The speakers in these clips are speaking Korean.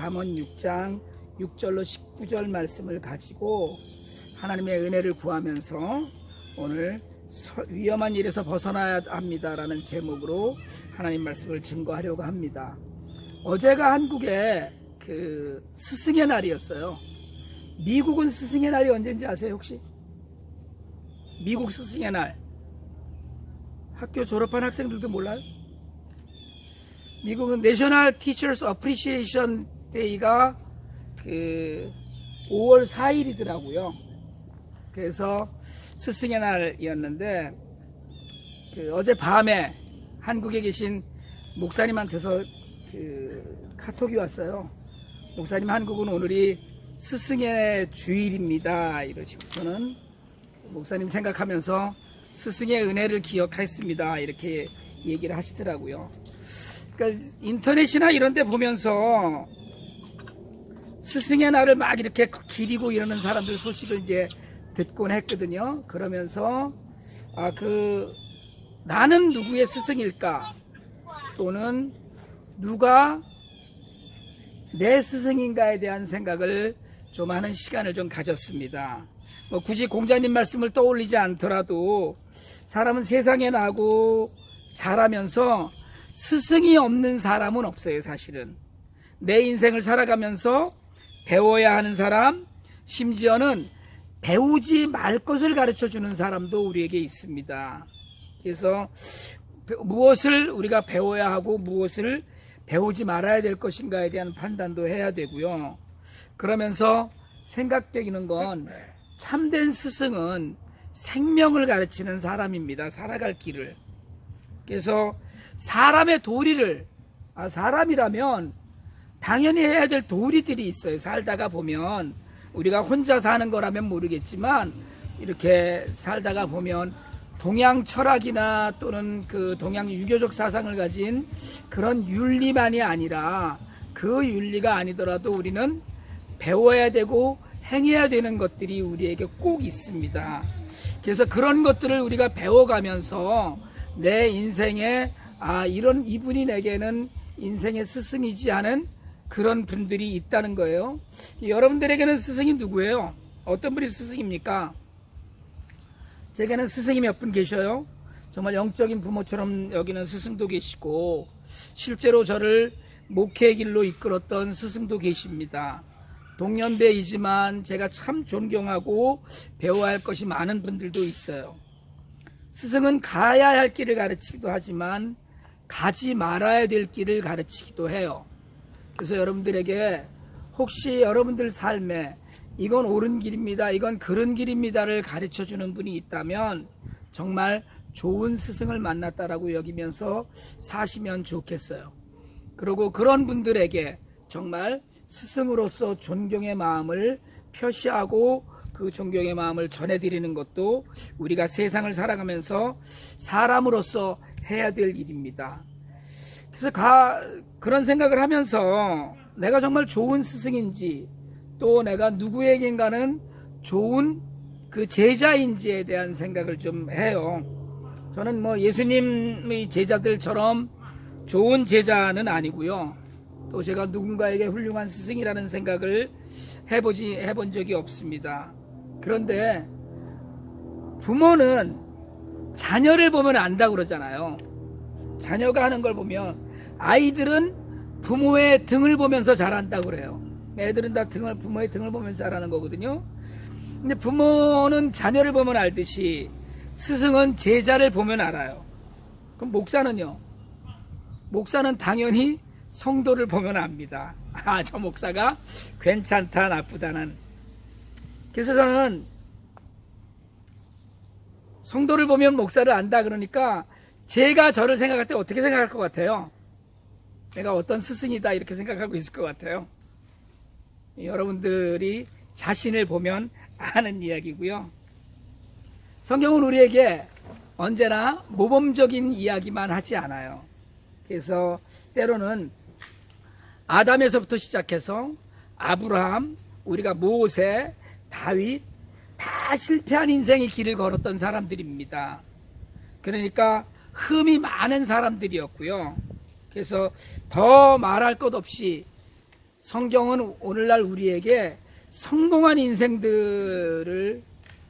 잠언 6장 6절로 19절 말씀을 가지고 하나님의 은혜를 구하면서 오늘 위험한 일에서 벗어나야 합니다라는 제목으로 하나님 말씀을 증거하려고 합니다. 어제가 한국의 그 스승의 날이었어요. 미국은 스승의 날이 언제인지 아세요 혹시? 미국 스승의 날 학교 졸업한 학생들도 몰라요? 미국은 내셔널 티처스 어프리시에이션 데이가 그 5월 4일이더라고요. 그래서 스승의 날이었는데 그 어제 밤에 한국에 계신 목사님한테서 그 카톡이 왔어요. 목사님, 한국은 오늘이 스승의 주일입니다. 이러시고 저는 목사님 생각하면서 스승의 은혜를 기억했습니다. 이렇게 얘기를 하시더라고요. 그러니까 인터넷이나 이런 데 보면서 스승의 날을 막 이렇게 기리고 이러는 사람들 소식을 이제 듣곤 했거든요. 그러면서 나는 누구의 스승일까? 또는 누가 내 스승인가에 대한 생각을 좀 하는 시간을 좀 가졌습니다. 뭐 굳이 공자님 말씀을 떠올리지 않더라도 사람은 세상에 나고 자라면서 스승이 없는 사람은 없어요. 사실은 내 인생을 살아가면서 배워야 하는 사람, 심지어는 배우지 말 것을 가르쳐주는 사람도 우리에게 있습니다. 그래서 무엇을 우리가 배워야 하고 무엇을 배우지 말아야 될 것인가에 대한 판단도 해야 되고요. 그러면서 생각되는 건 참된 스승은 생명을 가르치는 사람입니다. 살아갈 길을. 그래서 사람의 도리를, 사람이라면 당연히 해야 될 도리들이 있어요. 살다가 보면 우리가 혼자 사는 거라면 모르겠지만 이렇게 살다가 보면 동양 철학이나 또는 그 동양 유교적 사상을 가진 그런 윤리만이 아니라 그 윤리가 아니더라도 우리는 배워야 되고 행해야 되는 것들이 우리에게 꼭 있습니다. 그래서 그런 것들을 우리가 배워가면서 내 인생에 이분이 내게는 인생의 스승이지 하는 그런 분들이 있다는 거예요. 여러분들에게는 스승이 누구예요? 어떤 분이 스승입니까? 제게는 스승이 몇 분 계셔요. 정말 영적인 부모처럼 여기는 스승도 계시고 실제로 저를 목회의 길로 이끌었던 스승도 계십니다. 동년배이지만 제가 참 존경하고 배워야 할 것이 많은 분들도 있어요. 스승은 가야 할 길을 가르치기도 하지만 가지 말아야 될 길을 가르치기도 해요. 그래서 여러분들에게 혹시 여러분들 삶에 이건 옳은 길입니다, 이건 그른 길입니다를 가르쳐주는 분이 있다면 정말 좋은 스승을 만났다라고 여기면서 사시면 좋겠어요. 그리고 그런 분들에게 정말 스승으로서 존경의 마음을 표시하고 그 존경의 마음을 전해드리는 것도 우리가 세상을 살아가면서 사람으로서 해야 될 일입니다. 그래서 그런 생각을 하면서 내가 정말 좋은 스승인지 또 내가 누구에겐가는 좋은 그 제자인지에 대한 생각을 좀 해요. 저는 뭐 예수님의 제자들처럼 좋은 제자는 아니고요. 또 제가 누군가에게 훌륭한 스승이라는 생각을 해본 적이 없습니다. 그런데 부모는 자녀를 보면 안다고 그러잖아요. 자녀가 하는 걸 보면 아이들은 부모의 등을 보면서 자란다고 그래요. 애들은 다 부모의 등을 보면서 자라는 거거든요. 근데 부모는 자녀를 보면 알듯이 스승은 제자를 보면 알아요. 그럼 목사는요? 목사는 당연히 성도를 보면 압니다. 저 목사가 괜찮다 나쁘다는. 그래서 저는 성도를 보면 목사를 안다 그러니까 제가 저를 생각할 때 어떻게 생각할 것 같아요? 내가 어떤 스승이다 이렇게 생각하고 있을 것 같아요. 여러분들이 자신을 보면 아는 이야기고요. 성경은 우리에게 언제나 모범적인 이야기만 하지 않아요. 그래서 때로는 아담에서부터 시작해서 아브라함, 우리가 모세, 다윗 다 실패한 인생의 길을 걸었던 사람들입니다. 그러니까 흠이 많은 사람들이었고요. 그래서 더 말할 것 없이 성경은 오늘날 우리에게 성공한 인생들을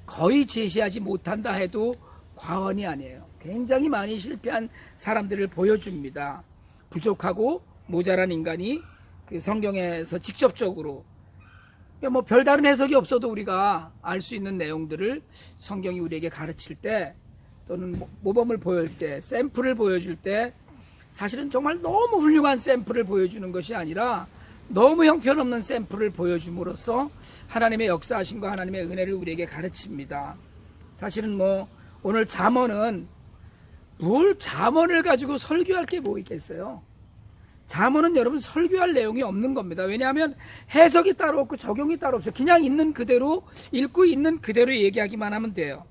거의 제시하지 못한다 해도 과언이 아니에요. 굉장히 많이 실패한 사람들을 보여줍니다. 부족하고 모자란 인간이 그 성경에서 직접적으로 뭐 별다른 해석이 없어도 우리가 알 수 있는 내용들을 성경이 우리에게 가르칠 때 또는 모범을 보여줄 때, 샘플을 보여줄 때 사실은 정말 너무 훌륭한 샘플을 보여주는 것이 아니라 너무 형편없는 샘플을 보여줌으로써 하나님의 역사하심과 하나님의 은혜를 우리에게 가르칩니다. 사실은 뭐 오늘 잠언은 뭘 잠언을 가지고 설교할 게 뭐 있겠어요? 잠언은 여러분 설교할 내용이 없는 겁니다. 왜냐하면 해석이 따로 없고 적용이 따로 없어요. 그냥 있는 그대로 읽고 있는 그대로 얘기하기만 하면 돼요.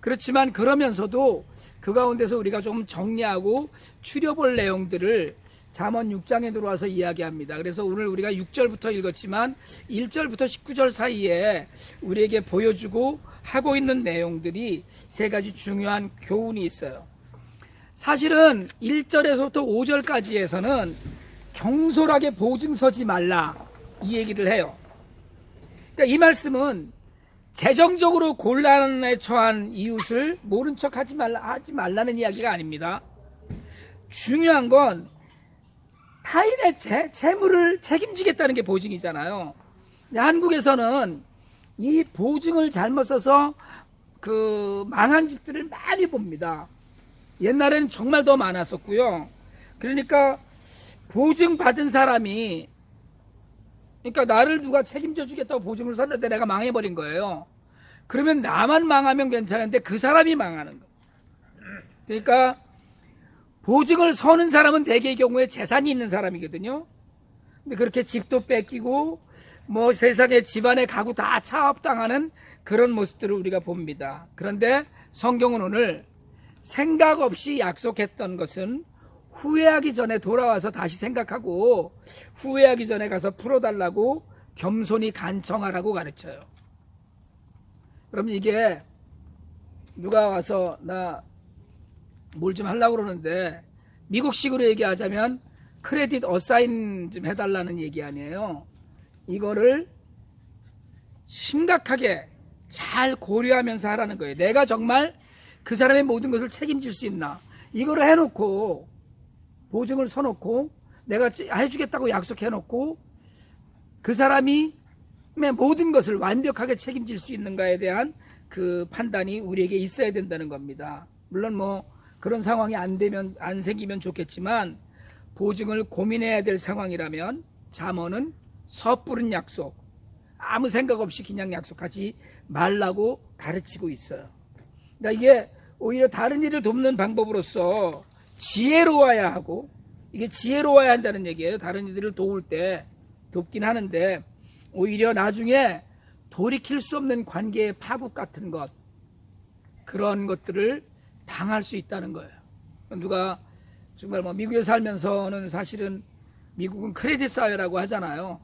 그렇지만 그러면서도 그 가운데서 우리가 좀 정리하고 추려볼 내용들을 잠언 6장에 들어와서 이야기합니다. 그래서 오늘 우리가 6절부터 읽었지만 1절부터 19절 사이에 우리에게 보여주고 하고 있는 내용들이 세 가지 중요한 교훈이 있어요. 사실은 1절에서부터 5절까지에서는 경솔하게 보증 서지 말라 이 얘기를 해요. 그러니까 이 말씀은 재정적으로 곤란에 처한 이웃을 모른 척 하지 말라는 이야기가 아닙니다. 중요한 건 타인의 재물을 책임지겠다는 게 보증이잖아요. 한국에서는 이 보증을 잘못 써서 그 망한 집들을 많이 봅니다. 옛날에는 정말 더 많았었고요. 그러니까 보증 받은 사람이, 그러니까 나를 누가 책임져 주겠다고 보증을 섰는데 내가 망해버린 거예요. 그러면 나만 망하면 괜찮은데 그 사람이 망하는 거예요. 그러니까 보증을 서는 사람은 대개의 경우에 재산이 있는 사람이거든요. 근데 그렇게 집도 뺏기고 뭐 세상에 집안에 가구 다 차업당하는 그런 모습들을 우리가 봅니다. 그런데 성경은 오늘 생각 없이 약속했던 것은 후회하기 전에 돌아와서 다시 생각하고 후회하기 전에 가서 풀어달라고 겸손히 간청하라고 가르쳐요. 그럼 이게 누가 와서 나 뭘 좀 하려고 그러는데 미국식으로 얘기하자면 크레딧 어사인 좀 해달라는 얘기 아니에요. 이거를 심각하게 잘 고려하면서 하라는 거예요. 내가 정말 그 사람의 모든 것을 책임질 수 있나, 이거를 해놓고 보증을 서놓고 내가 해주겠다고 약속해놓고 그 사람이 모든 것을 완벽하게 책임질 수 있는가에 대한 그 판단이 우리에게 있어야 된다는 겁니다. 물론 뭐 그런 상황이 안 생기면 좋겠지만 보증을 고민해야 될 상황이라면 잠언은 섣부른 약속, 아무 생각 없이 그냥 약속하지 말라고 가르치고 있어요. 그러니까 이게 오히려 다른 일을 돕는 방법으로서 지혜로워야 하고, 이게 지혜로워야 한다는 얘기예요. 다른 이들을 도울 때 돕긴 하는데 오히려 나중에 돌이킬 수 없는 관계의 파국 같은 것, 그런 것들을 당할 수 있다는 거예요. 누가 정말 뭐 미국에 살면서는 사실은 미국은 크레딧 사회라고 하잖아요.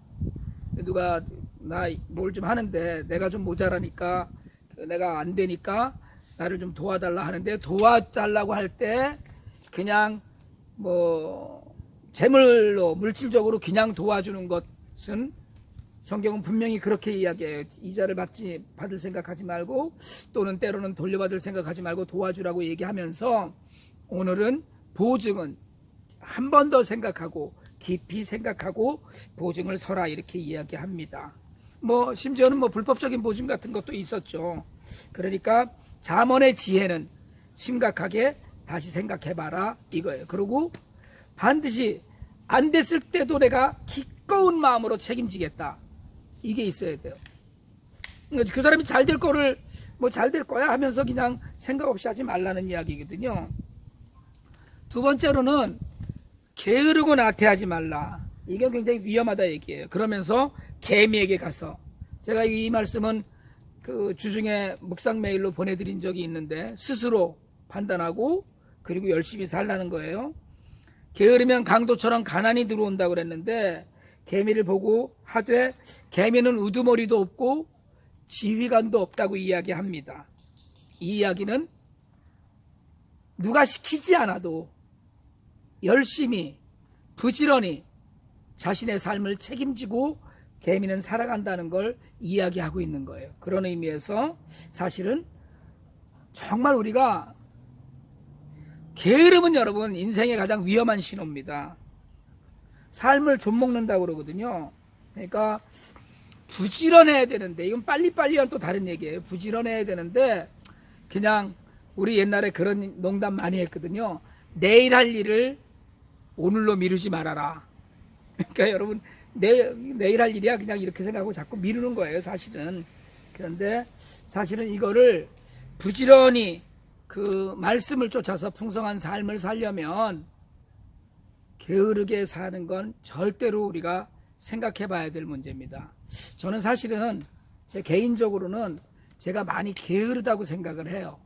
누가 나 뭘 좀 하는데 내가 좀 모자라니까, 내가 안 되니까 나를 좀 도와달라 하는데, 도와달라고 할 때 그냥 뭐 재물로 물질적으로 그냥 도와주는 것은 성경은 분명히 그렇게 이야기해요. 이자를 받을 생각하지 말고 또는 때로는 돌려받을 생각하지 말고 도와주라고 얘기하면서 오늘은 보증은 한 번 더 생각하고 깊이 생각하고 보증을 서라 이렇게 이야기합니다. 뭐 심지어는 뭐 불법적인 보증 같은 것도 있었죠. 그러니까 잠언의 지혜는 심각하게 다시 생각해봐라 이거예요. 그리고 반드시 안 됐을 때도 내가 기꺼운 마음으로 책임지겠다, 이게 있어야 돼요. 그 사람이 잘 될 거를 뭐 잘 될 거야 하면서 그냥 생각 없이 하지 말라는 이야기거든요. 두 번째로는 게으르고 나태하지 말라. 이게 굉장히 위험하다 얘기예요. 그러면서 개미에게 가서, 제가 이 말씀은 그 주중에 묵상 메일로 보내드린 적이 있는데 스스로 판단하고 그리고 열심히 살라는 거예요. 게으르면 강도처럼 가난이 들어온다고 그랬는데 개미를 보고 하되 개미는 우두머리도 없고 지휘관도 없다고 이야기합니다. 이 이야기는 누가 시키지 않아도 열심히 부지런히 자신의 삶을 책임지고 개미는 살아간다는 걸 이야기하고 있는 거예요. 그런 의미에서 사실은 정말 우리가 게으름은 여러분 인생의 가장 위험한 신호입니다. 삶을 좀먹는다고 그러거든요. 그러니까 부지런해야 되는데, 이건 빨리빨리와는 또 다른 얘기예요. 부지런해야 되는데 그냥 우리 옛날에 그런 농담 많이 했거든요. 내일 할 일을 오늘로 미루지 말아라. 그러니까 여러분 내일 할 일이야 그냥 이렇게 생각하고 자꾸 미루는 거예요 사실은. 그런데 사실은 이거를 부지런히 그 말씀을 쫓아서 풍성한 삶을 살려면 게으르게 사는 건 절대로 우리가 생각해 봐야 될 문제입니다. 저는 사실은 제 개인적으로는 제가 많이 게으르다고 생각을 해요.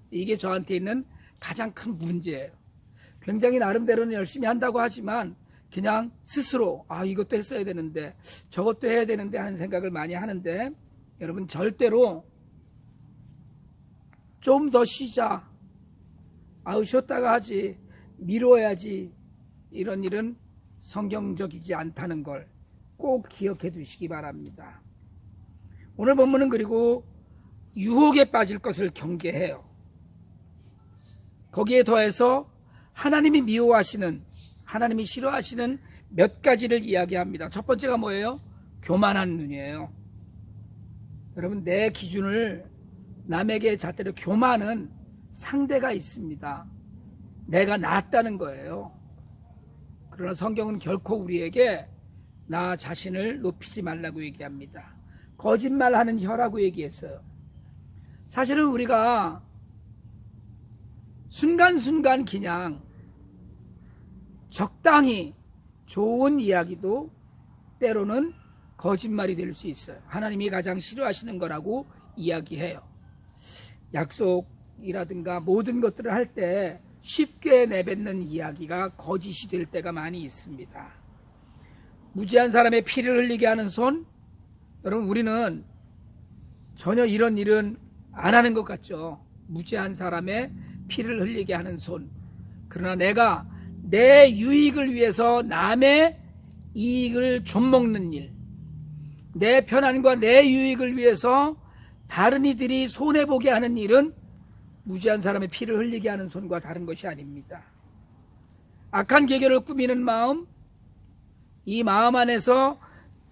이게 저한테 있는 가장 큰 문제예요. 굉장히 나름대로는 열심히 한다고 하지만 그냥 스스로 이것도 했어야 되는데 저것도 해야 되는데 하는 생각을 많이 하는데, 여러분 절대로 좀 더 쉬자, 쉬었다가 하지, 미뤄야지, 이런 일은 성경적이지 않다는 걸 꼭 기억해 두시기 바랍니다. 오늘 본문은 그리고 유혹에 빠질 것을 경계해요. 거기에 더해서 하나님이 미워하시는, 하나님이 싫어하시는 몇 가지를 이야기합니다. 첫 번째가 뭐예요? 교만한 눈이에요. 여러분 내 기준을 남에게 잣대로, 교만은 상대가 있습니다. 내가 낫다는 거예요. 그러나 성경은 결코 우리에게 나 자신을 높이지 말라고 얘기합니다. 거짓말하는 혀라고 얘기했어요. 사실은 우리가 순간순간 그냥 적당히 좋은 이야기도 때로는 거짓말이 될 수 있어요. 하나님이 가장 싫어하시는 거라고 이야기해요. 약속이라든가 모든 것들을 할 때 쉽게 내뱉는 이야기가 거짓이 될 때가 많이 있습니다. 무지한 사람의 피를 흘리게 하는 손, 여러분 우리는 전혀 이런 일은 안 하는 것 같죠. 무지한 사람의 피를 흘리게 하는 손. 그러나 내가 내 유익을 위해서 남의 이익을 좀먹는 일, 내 편안과 내 유익을 위해서 다른 이들이 손해보게 하는 일은 무지한 사람의 피를 흘리게 하는 손과 다른 것이 아닙니다. 악한 계교를 꾸미는 마음, 이 마음 안에서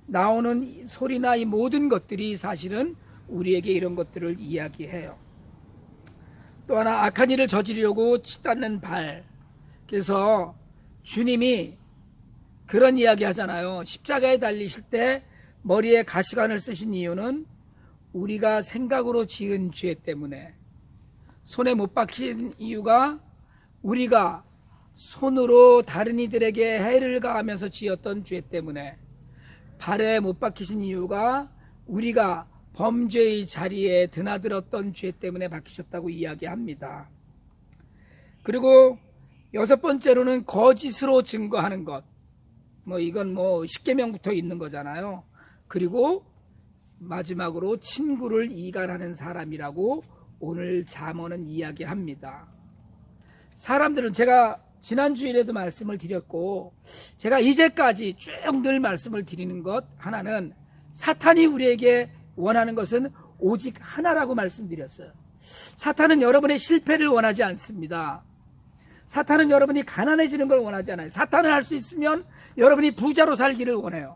나오는 소리나 이 모든 것들이 사실은 우리에게 이런 것들을 이야기해요. 또 하나, 악한 일을 저지르려고 치닫는 발. 그래서 주님이 그런 이야기 하잖아요. 십자가에 달리실 때 머리에 가시관을 쓰신 이유는 우리가 생각으로 지은 죄 때문에, 손에 못 박힌 이유가 우리가 손으로 다른 이들에게 해를 가하면서 지었던 죄 때문에, 발에 못 박히신 이유가 우리가 범죄의 자리에 드나들었던 죄 때문에 박히셨다고 이야기합니다. 그리고 여섯 번째로는 거짓으로 증거하는 것. 이건 십계명부터 있는 거잖아요. 그리고 마지막으로 친구를 이간하는 사람이라고 오늘 잠언은 이야기합니다. 사람들은, 제가 지난주일에도 말씀을 드렸고 제가 이제까지 쭉 늘 말씀을 드리는 것 하나는, 사탄이 우리에게 원하는 것은 오직 하나라고 말씀드렸어요. 사탄은 여러분의 실패를 원하지 않습니다. 사탄은 여러분이 가난해지는 걸 원하지 않아요. 사탄은 할 수 있으면 여러분이 부자로 살기를 원해요.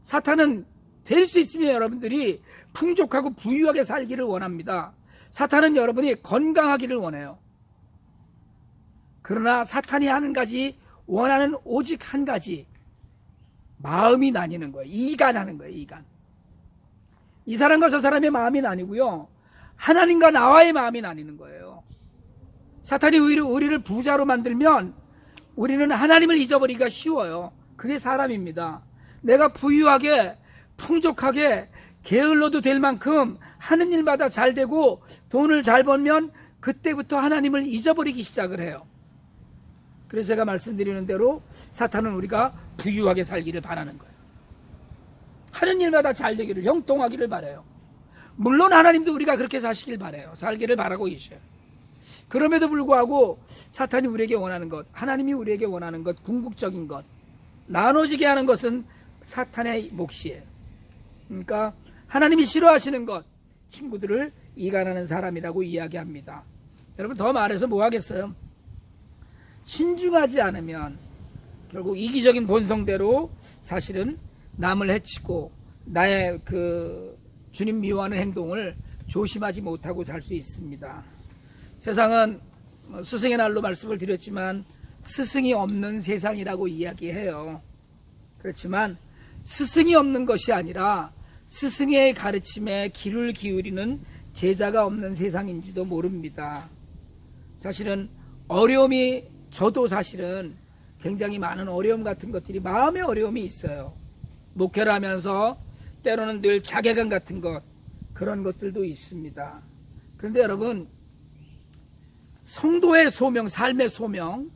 사탄은 될 수 있으면 여러분들이 풍족하고 부유하게 살기를 원합니다. 사탄은 여러분이 건강하기를 원해요. 그러나 사탄이 하는 가지 원하는 오직 한 가지, 마음이 나뉘는 거예요. 이간하는 거예요. 이간. 이 사람과 저 사람의 마음이 나뉘고요, 하나님과 나와의 마음이 나뉘는 거예요. 사탄이 우리를 부자로 만들면 우리는 하나님을 잊어버리기가 쉬워요. 그게 사람입니다. 내가 부유하게 풍족하게 게을러도 될 만큼 하는 일마다 잘 되고 돈을 잘 벌면 그때부터 하나님을 잊어버리기 시작을 해요. 그래서 제가 말씀드리는 대로 사탄은 우리가 부유하게 살기를 바라는 거예요. 하는 일마다 잘 되기를, 형통하기를 바라요. 물론 하나님도 우리가 그렇게 사시길 바라요. 살기를 바라고 계셔요. 그럼에도 불구하고 사탄이 우리에게 원하는 것, 하나님이 우리에게 원하는 것, 궁극적인 것, 나눠지게 하는 것은 사탄의 몫이에요. 그러니까 하나님이 싫어하시는 것, 친구들을 이간하는 사람이라고 이야기합니다. 여러분, 더 말해서 뭐 하겠어요? 신중하지 않으면 결국 이기적인 본성대로 사실은 남을 해치고 나의 그 주님 미워하는 행동을 조심하지 못하고 살 수 있습니다. 세상은 스승의 날로 말씀을 드렸지만 스승이 없는 세상이라고 이야기해요. 그렇지만 스승이 없는 것이 아니라 스승의 가르침에 귀를 기울이는 제자가 없는 세상인지도 모릅니다. 사실은 어려움이, 저도 사실은 굉장히 많은 어려움 같은 것들이, 마음의 어려움이 있어요. 목회를 하면서 때로는 늘 자괴감 같은 것, 그런 것들도 있습니다. 그런데 여러분, 성도의 소명, 삶의 소명,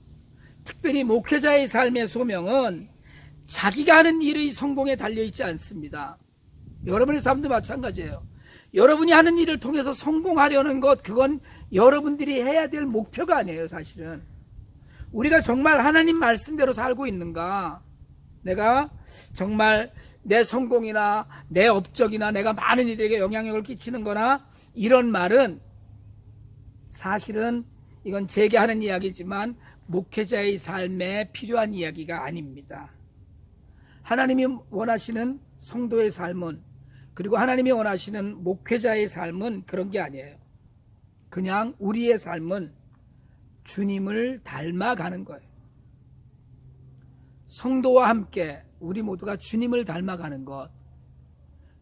특별히 목회자의 삶의 소명은 자기가 하는 일의 성공에 달려있지 않습니다. 여러분의 삶도 마찬가지예요. 여러분이 하는 일을 통해서 성공하려는 것, 그건 여러분들이 해야 될 목표가 아니에요. 사실은 우리가 정말 하나님 말씀대로 살고 있는가, 내가 정말 내 성공이나 내 업적이나 내가 많은 이들에게 영향력을 끼치는 거나, 이런 말은 사실은 이건 제게 하는 이야기지만 목회자의 삶에 필요한 이야기가 아닙니다. 하나님이 원하시는 성도의 삶은, 그리고 하나님이 원하시는 목회자의 삶은 그런 게 아니에요. 그냥 우리의 삶은 주님을 닮아가는 거예요. 성도와 함께 우리 모두가 주님을 닮아가는 것,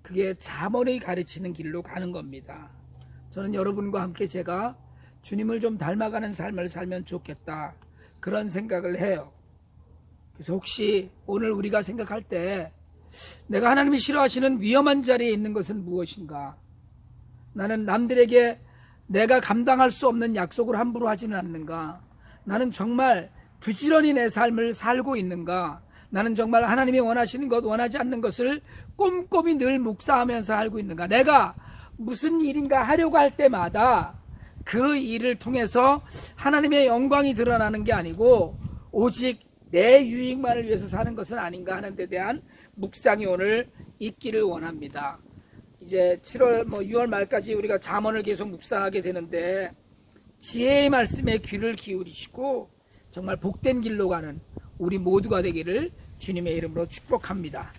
그게 잠언이 가르치는 길로 가는 겁니다. 저는 여러분과 함께 제가 주님을 좀 닮아가는 삶을 살면 좋겠다, 그런 생각을 해요. 그래서 혹시 오늘 우리가 생각할 때 내가 하나님이 싫어하시는 위험한 자리에 있는 것은 무엇인가? 나는 남들에게 내가 감당할 수 없는 약속을 함부로 하지는 않는가? 나는 정말 부지런히 내 삶을 살고 있는가? 나는 정말 하나님이 원하시는 것, 원하지 않는 것을 꼼꼼히 늘 묵상하면서 살고 있는가? 내가 무슨 일인가 하려고 할 때마다 그 일을 통해서 하나님의 영광이 드러나는 게 아니고 오직 내 유익만을 위해서 사는 것은 아닌가 하는 데 대한 묵상이 오늘 있기를 원합니다. 이제 7월 6월 말까지 우리가 잠언을 계속 묵상하게 되는데, 지혜의 말씀에 귀를 기울이시고 정말 복된 길로 가는 우리 모두가 되기를 주님의 이름으로 축복합니다.